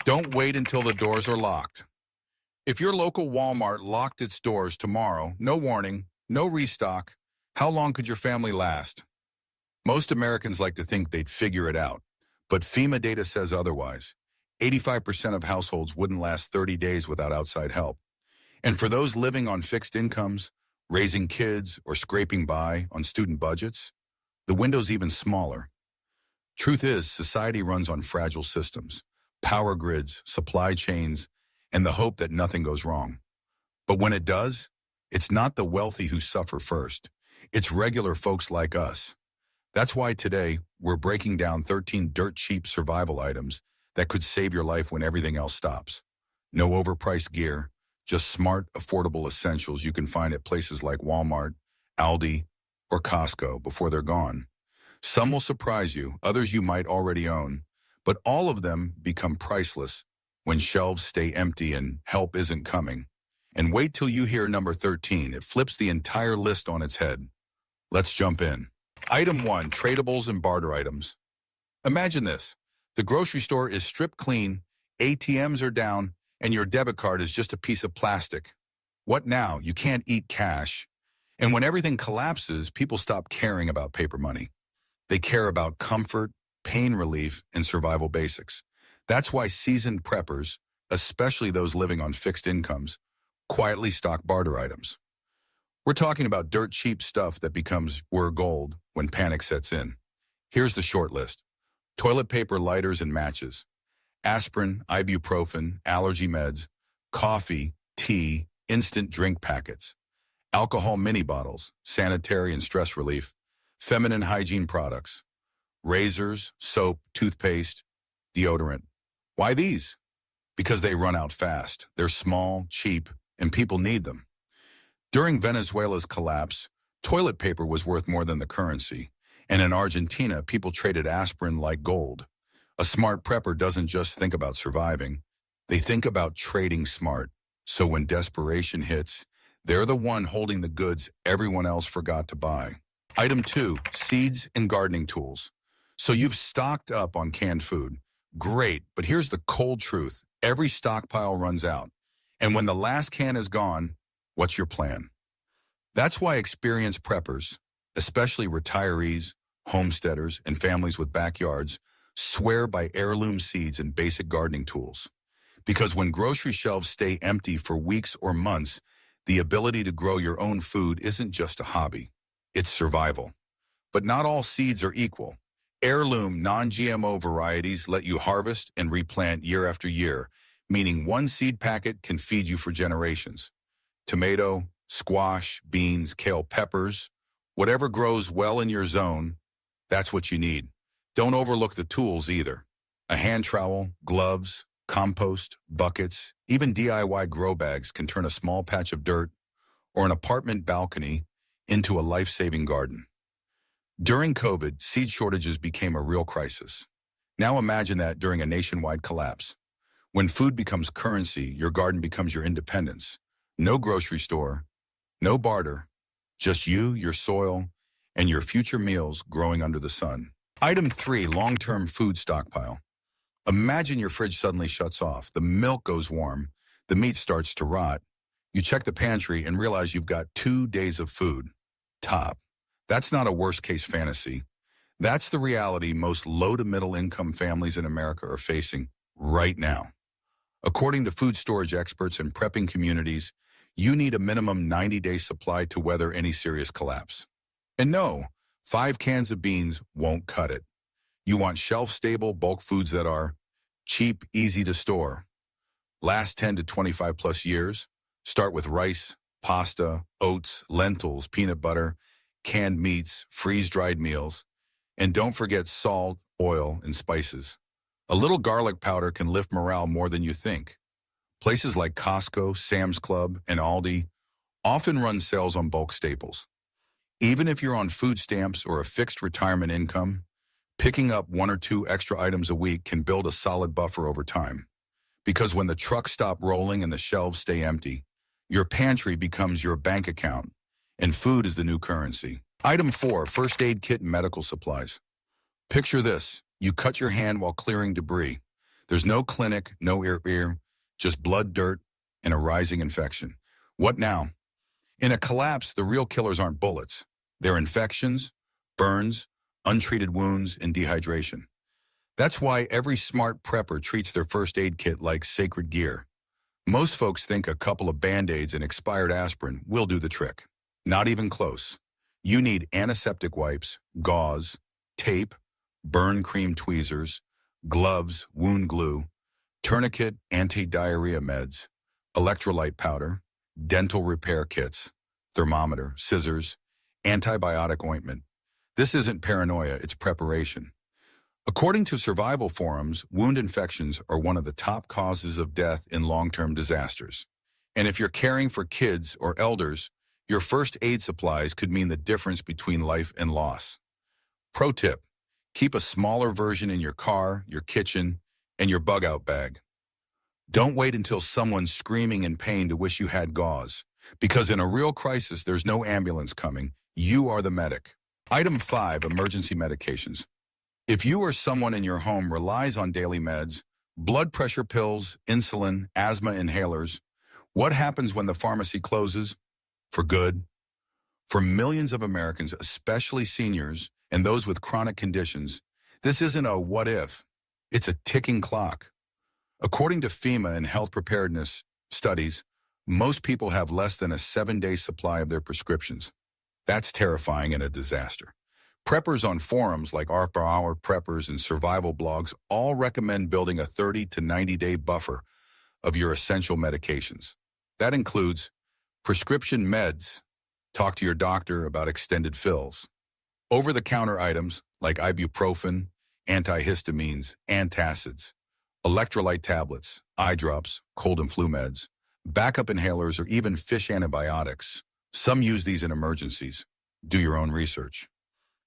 Don't wait until the doors are locked. If your local Walmart locked its doors tomorrow, no warning, no restock, how long could your family last? Most Americans like to think they'd figure it out, but FEMA data says otherwise. 85% of households wouldn't last 30 days without outside help. And for those living on fixed incomes, raising kids, or scraping by on student budgets, the window's even smaller. Truth is, society runs on fragile systems, power grids, supply chains, and the hope that nothing goes wrong. But when it does, it's not the wealthy who suffer first. It's regular folks like us. That's why today, we're breaking down 13 dirt-cheap survival items that could save your life when everything else stops. No overpriced gear, just smart, affordable essentials you can find at places like Walmart, Aldi, or Costco before they're gone. Some will surprise you, others you might already own, but all of them become priceless when shelves stay empty and help isn't coming. And wait till you hear number 13. It flips the entire list on its head. Let's jump in. Item 1, Tradeables and barter items. Imagine this. The grocery store is stripped clean, ATMs are down, and your debit card is just a piece of plastic. What now? You can't eat cash. And when everything collapses, people stop caring about paper money. They care about comfort, pain relief, and survival basics. That's why seasoned preppers, especially those living on fixed incomes, quietly stock barter items. We're talking about dirt cheap stuff that becomes pure gold when panic sets in. Here's the short list. Toilet paper, lighters, and matches. Aspirin, ibuprofen, allergy meds, coffee, tea, instant drink packets. Alcohol mini bottles, sanitary and stress relief. Feminine hygiene products. Razors, soap, toothpaste, deodorant. Why these? Because they run out fast. They're small, cheap, and people need them. During Venezuela's collapse, toilet paper was worth more than the currency. And in Argentina, people traded aspirin like gold. A smart prepper doesn't just think about surviving. They think about trading smart. So when desperation hits, they're the one holding the goods everyone else forgot to buy. Item 2, seeds and gardening tools. So you've stocked up on canned food. Great, but here's the cold truth. Every stockpile runs out. And when the last can is gone, what's your plan? That's why experienced preppers, especially retirees, homesteaders, and families with backyards, swear by heirloom seeds and basic gardening tools. Because when grocery shelves stay empty for weeks or months, the ability to grow your own food isn't just a hobby. It's survival. But not all seeds are equal. Heirloom non-GMO varieties let you harvest and replant year after year, meaning one seed packet can feed you for generations. Tomato, squash, beans, kale, peppers, whatever grows well in your zone, that's what you need. Don't overlook the tools either. A hand trowel, gloves, compost, buckets, even DIY grow bags can turn a small patch of dirt or an apartment balcony into a life-saving garden. During COVID, seed shortages became a real crisis. Now imagine that during a nationwide collapse. When food becomes currency, your garden becomes your independence. No grocery store, no barter, just you, your soil, and your future meals growing under the sun. Item 3, long-term food stockpile. Imagine your fridge suddenly shuts off, the milk goes warm, the meat starts to rot. You check the pantry and realize you've got 2 days of food. Top. That's not a worst-case fantasy. That's the reality most low to middle income families in America are facing right now. According to food storage experts and prepping communities, you need a minimum 90-day supply to weather any serious collapse. And no, 5 cans of beans won't cut it. You want shelf-stable bulk foods that are cheap, easy to store, last 10 to 25 plus years. Start with rice, pasta, oats, lentils, peanut butter, canned meats, freeze-dried meals, and don't forget salt, oil, and spices. A little garlic powder can lift morale more than you think. Places like Costco, Sam's Club, and Aldi often run sales on bulk staples. Even if you're on food stamps or a fixed retirement income, picking up 1 or 2 extra items a week can build a solid buffer over time. Because when the trucks stop rolling and the shelves stay empty, your pantry becomes your bank account, and food is the new currency. Item 4, first aid kit and medical supplies. Picture this. You cut your hand while clearing debris. There's no clinic, no ear, just blood, dirt, and a rising infection. What now? In a collapse, the real killers aren't bullets. They're infections, burns, untreated wounds, and dehydration. That's why every smart prepper treats their first aid kit like sacred gear. Most folks think a couple of Band-Aids and expired aspirin will do the trick. Not even close. You need antiseptic wipes, gauze, tape, burn cream tweezers, gloves, wound glue, tourniquet, anti-diarrhea meds, electrolyte powder, dental repair kits, thermometer, scissors, antibiotic ointment. This isn't paranoia, it's preparation. According to survival forums, wound infections are one of the top causes of death in long-term disasters. And if you're caring for kids or elders, your first aid supplies could mean the difference between life and loss. Pro tip, keep a smaller version in your car, your kitchen, and your bug-out bag. Don't wait until someone's screaming in pain to wish you had gauze, because in a real crisis, there's no ambulance coming. You are the medic. Item 5, emergency medications. If you or someone in your home relies on daily meds, blood pressure pills, insulin, asthma inhalers, what happens when the pharmacy closes? For good. For millions of Americans, especially seniors and those with chronic conditions, this isn't a what if, it's a ticking clock. According to FEMA and health preparedness studies, most people have less than a 7-day supply of their prescriptions. That's terrifying and a disaster. Preppers on forums like Our Preppers and survival blogs all recommend building a 30 to 90-day buffer of your essential medications. That includes prescription meds. Talk to your doctor about extended fills. Over-the-counter items like ibuprofen, antihistamines, antacids, electrolyte tablets, eye drops, cold and flu meds, backup inhalers, or even fish antibiotics. Some use these in emergencies. Do your own research.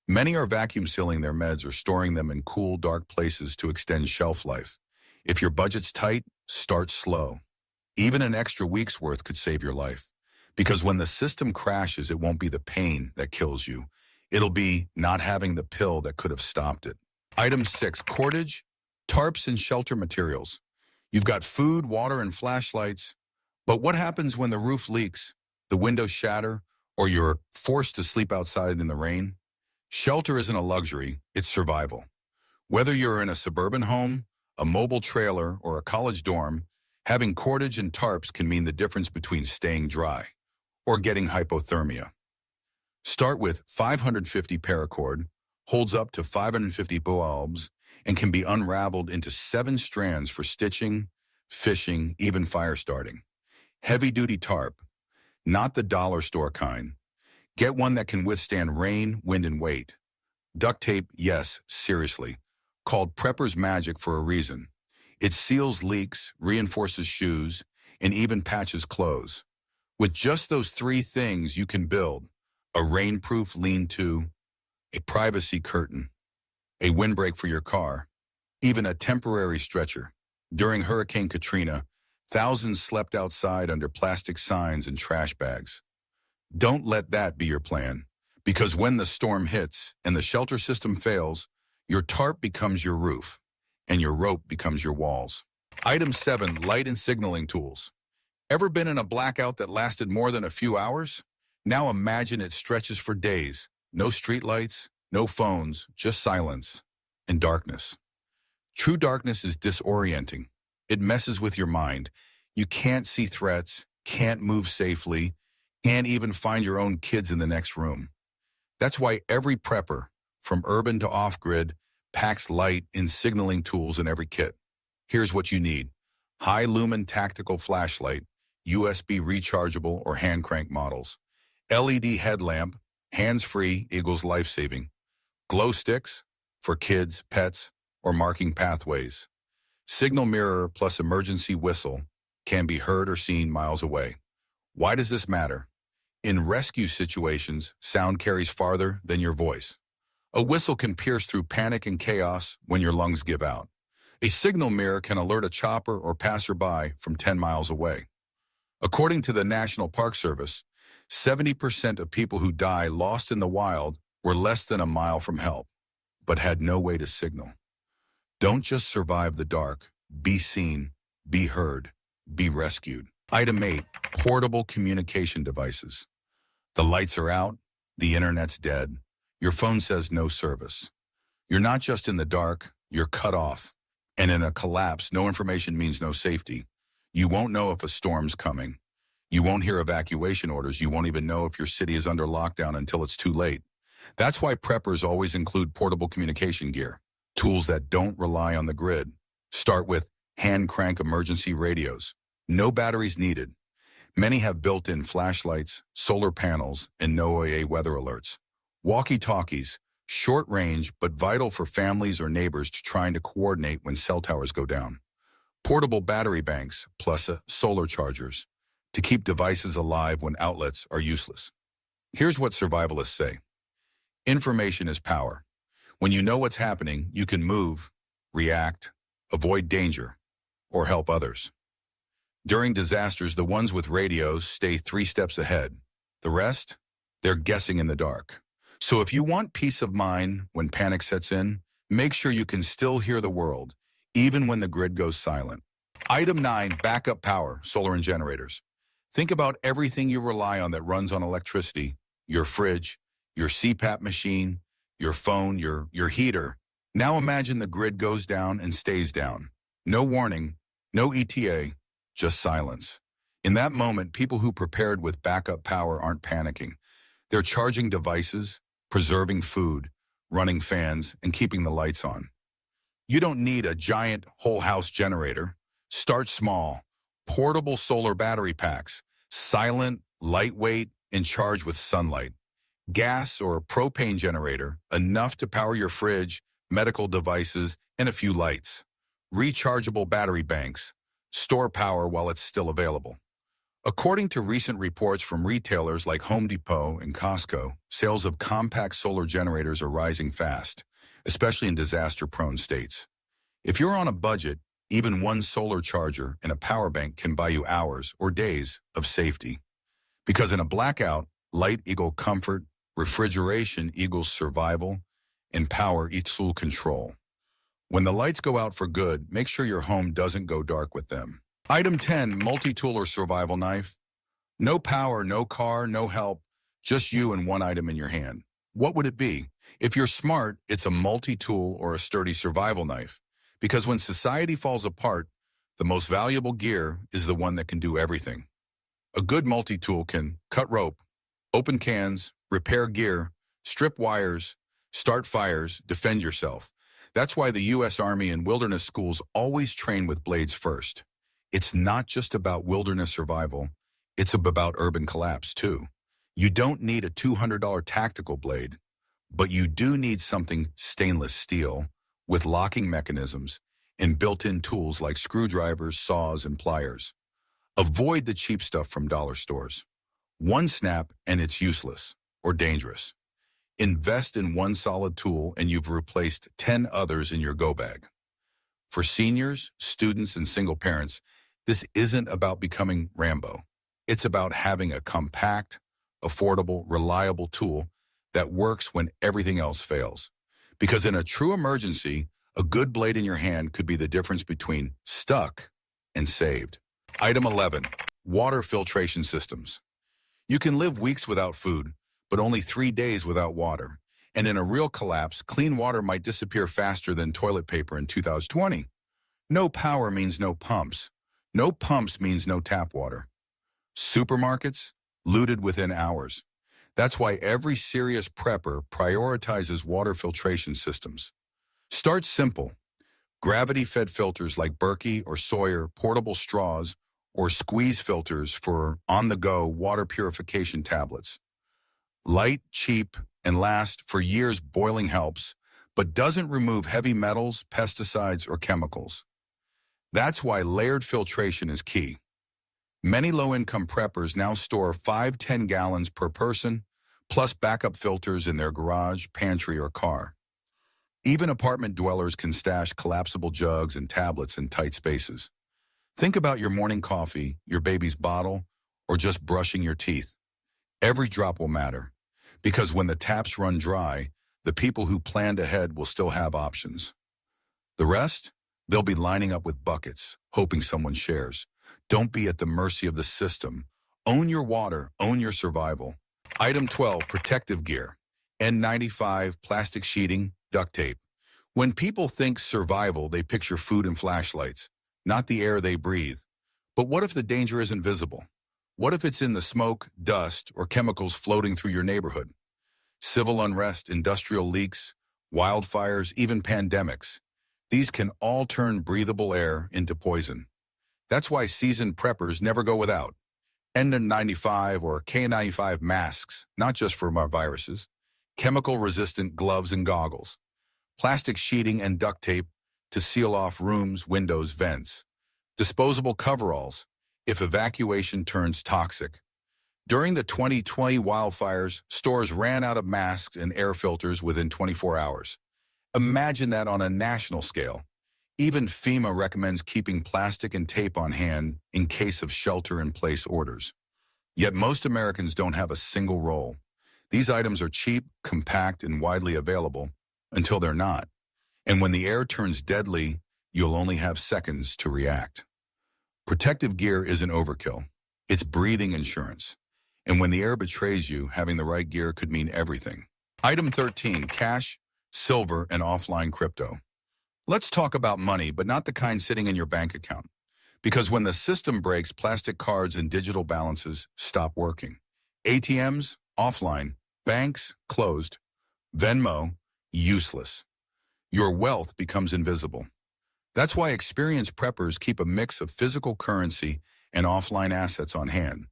Many are vacuum sealing their meds or storing them in cool, dark places to extend shelf life. If your budget's tight, start slow. Even an extra week's worth could save your life. Because when the system crashes, it won't be the pain that kills you. It'll be not having the pill that could have stopped it. Item 6, cordage, tarps, and shelter materials. You've got food, water, and flashlights. But what happens when the roof leaks, the windows shatter, or you're forced to sleep outside in the rain? Shelter isn't a luxury, it's survival. Whether you're in a suburban home, a mobile trailer, or a college dorm, having cordage and tarps can mean the difference between staying dry or getting hypothermia. Start with 550 paracord, holds up to 550 bulbs, and can be unraveled into 7 strands for stitching, fishing, even fire starting. Heavy-duty tarp, not the dollar store kind. Get one that can withstand rain, wind, and weight. Duct tape, yes, seriously. Called prepper's magic for a reason. It seals leaks, reinforces shoes, and even patches clothes. With just those 3 things, you can build a rainproof lean-to, a privacy curtain, a windbreak for your car, even a temporary stretcher. During Hurricane Katrina, thousands slept outside under plastic signs and trash bags. Don't let that be your plan, because when the storm hits and the shelter system fails, your tarp becomes your roof, and your rope becomes your walls. Item 7, light and signaling tools. Ever been in a blackout that lasted more than a few hours? Now imagine it stretches for days. No streetlights, no phones, just silence and darkness. True darkness is disorienting. It messes with your mind. You can't see threats, can't move safely, can't even find your own kids in the next room. That's why every prepper, from urban to off-grid, packs light and signaling tools in every kit. Here's what you need. High lumen tactical flashlight, USB rechargeable or hand crank models. LED headlamp, hands-free equals life-saving. Glow sticks for kids, pets, or marking pathways. Signal mirror plus emergency whistle can be heard or seen miles away. Why does this matter? In rescue situations, sound carries farther than your voice. A whistle can pierce through panic and chaos when your lungs give out. A signal mirror can alert a chopper or passerby from 10 miles away. According to the National Park Service, 70% of people who die lost in the wild were less than a mile from help, but had no way to signal. Don't just survive the dark, be seen, be heard, be rescued. Item 8, portable communication devices. The lights are out, the internet's dead, your phone says no service. You're not just in the dark, you're cut off. And in a collapse, no information means no safety. You won't know if a storm's coming. You won't hear evacuation orders. You won't even know if your city is under lockdown until it's too late. That's why preppers always include portable communication gear, tools that don't rely on the grid. Start with hand crank emergency radios. No batteries needed. Many have built-in flashlights, solar panels, and NOAA weather alerts. Walkie-talkies, short range but vital for families or neighbors trying to coordinate when cell towers go down. Portable battery banks plus solar chargers to keep devices alive when outlets are useless. Here's what survivalists say. Information is power. When you know what's happening, you can move, react, avoid danger, or help others. During disasters, the ones with radios stay 3 steps ahead. The rest, they're guessing in the dark. So if you want peace of mind when panic sets in, make sure you can still hear the world, even when the grid goes silent. Item 9, backup power, solar and generators. Think about everything you rely on that runs on electricity, your fridge, your CPAP machine, your phone, your heater. Now imagine the grid goes down and stays down. No warning, no ETA, just silence. In that moment, people who prepared with backup power aren't panicking. They're charging devices, preserving food, running fans, and keeping the lights on. You don't need a giant whole house generator. Start small. Portable solar battery packs, silent, lightweight, and charged with sunlight. Gas or a propane generator, enough to power your fridge, medical devices, and a few lights. Rechargeable battery banks. Store power while it's still available. According to recent reports from retailers like Home Depot and Costco, sales of compact solar generators are rising fast, especially in disaster-prone states. If you're on a budget, even one solar charger and a power bank can buy you hours or days of safety. Because in a blackout, light equals comfort, refrigeration equals survival, and power equals control. When the lights go out for good, make sure your home doesn't go dark with them. Item 10, multi-tool or survival knife. No power, no car, no help, just you and one item in your hand. What would it be? If you're smart, it's a multi-tool or a sturdy survival knife. Because when society falls apart, the most valuable gear is the one that can do everything. A good multi-tool can cut rope, open cans, repair gear, strip wires, start fires, defend yourself. That's why the U.S. Army and wilderness schools always train with blades first. It's not just about wilderness survival, it's about urban collapse too. You don't need a $200 tactical blade, but you do need something stainless steel with locking mechanisms and built-in tools like screwdrivers, saws, and pliers. Avoid the cheap stuff from dollar stores. One snap and it's useless or dangerous. Invest in one solid tool and you've replaced 10 others in your go bag. For seniors, students, and single parents, this isn't about becoming Rambo. It's about having a compact, affordable, reliable tool that works when everything else fails. Because in a true emergency, a good blade in your hand could be the difference between stuck and saved. Item 11, water filtration systems. You can live weeks without food, but only 3 days without water. And in a real collapse, clean water might disappear faster than toilet paper in 2020. No power means no pumps. No pumps means no tap water. Supermarkets, looted within hours. That's why every serious prepper prioritizes water filtration systems. Start simple. Gravity-fed filters like Berkey or Sawyer, portable straws, or squeeze filters for on-the-go water purification tablets. Light, cheap, and last for years. Boiling helps, but doesn't remove heavy metals, pesticides, or chemicals. That's why layered filtration is key. Many low-income preppers now store 5-10 gallons per person, plus backup filters in their garage, pantry, or car. Even apartment dwellers can stash collapsible jugs and tablets in tight spaces. Think about your morning coffee, your baby's bottle, or just brushing your teeth. Every drop will matter, because when the taps run dry, the people who planned ahead will still have options. The rest? They'll be lining up with buckets, hoping someone shares. Don't be at the mercy of the system. Own your water, own your survival. Item 12, protective gear. N95, plastic sheeting, duct tape. When people think survival, they picture food and flashlights, not the air they breathe. But what if the danger isn't visible? What if it's in the smoke, dust, or chemicals floating through your neighborhood? Civil unrest, industrial leaks, wildfires, even pandemics. These can all turn breathable air into poison. That's why seasoned preppers never go without N95 or K95 masks, not just for viruses, chemical-resistant gloves and goggles, plastic sheeting and duct tape to seal off rooms, windows, vents, disposable coveralls if evacuation turns toxic. During the 2020 wildfires, stores ran out of masks and air filters within 24 hours. Imagine that on a national scale. Even FEMA recommends keeping plastic and tape on hand in case of shelter-in-place orders. Yet most Americans don't have a single roll. These items are cheap, compact, and widely available until they're not. And when the air turns deadly, you'll only have seconds to react. Protective gear isn't overkill. It's breathing insurance. And when the air betrays you, having the right gear could mean everything. Item 13, cash, silver, and offline crypto. Let's talk about money, but not the kind sitting in your bank account. Because when the system breaks, plastic cards and digital balances stop working. ATMs, offline. Banks, closed. Venmo, useless. Your wealth becomes invisible. That's why experienced preppers keep a mix of physical currency and offline assets on hand.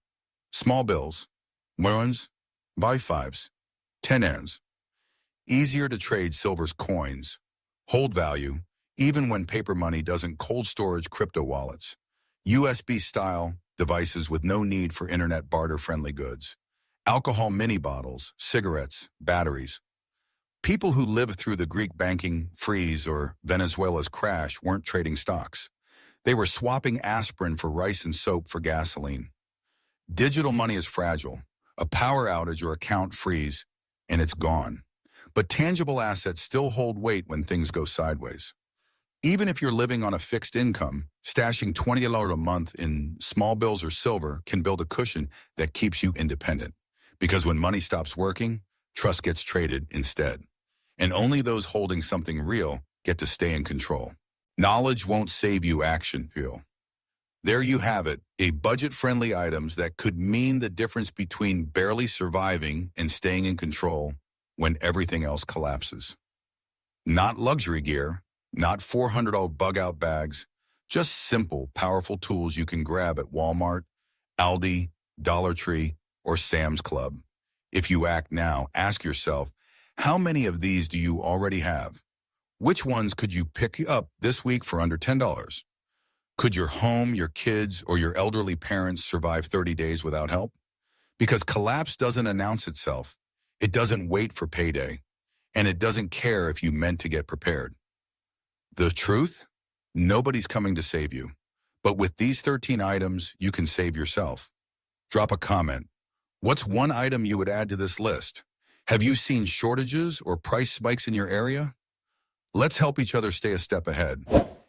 Small bills, ones, buy fives, 10 ends. Easier to trade silver's coins. Hold value, even when paper money doesn't. Cold storage crypto wallets. USB-style devices with no need for internet barter-friendly goods. Alcohol mini bottles, cigarettes, batteries. People who lived through the Greek banking freeze or Venezuela's crash weren't trading stocks. They were swapping aspirin for rice and soap for gasoline. Digital money is fragile. A power outage or account freeze, and it's gone. But tangible assets still hold weight when things go sideways. Even if you're living on a fixed income, stashing $20 a month in small bills or silver can build a cushion that keeps you independent. Because when money stops working, trust gets traded instead. And only those holding something real get to stay in control. Knowledge won't save you, action will. There you have it, a budget-friendly items that could mean the difference between barely surviving and staying in control when everything else collapses. Not luxury gear, not $400 bug-out bags, just simple, powerful tools you can grab at Walmart, Aldi, Dollar Tree, or Sam's Club. If you act now, ask yourself, how many of these do you already have? Which ones could you pick up this week for under $10? Could your home, your kids, or your elderly parents survive 30 days without help? Because collapse doesn't announce itself. It doesn't wait for payday. And it doesn't care if you meant to get prepared. The truth? Nobody's coming to save you. But with these 13 items, you can save yourself. Drop a comment. What's one item you would add to this list? Have you seen shortages or price spikes in your area? Let's help each other stay a step ahead.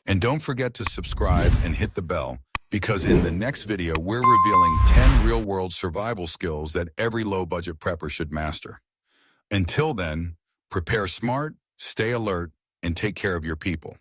And don't forget to subscribe and hit the bell, because in the next video, we're revealing 10 real-world survival skills that every low-budget prepper should master. Until then, prepare smart, stay alert, and take care of your people.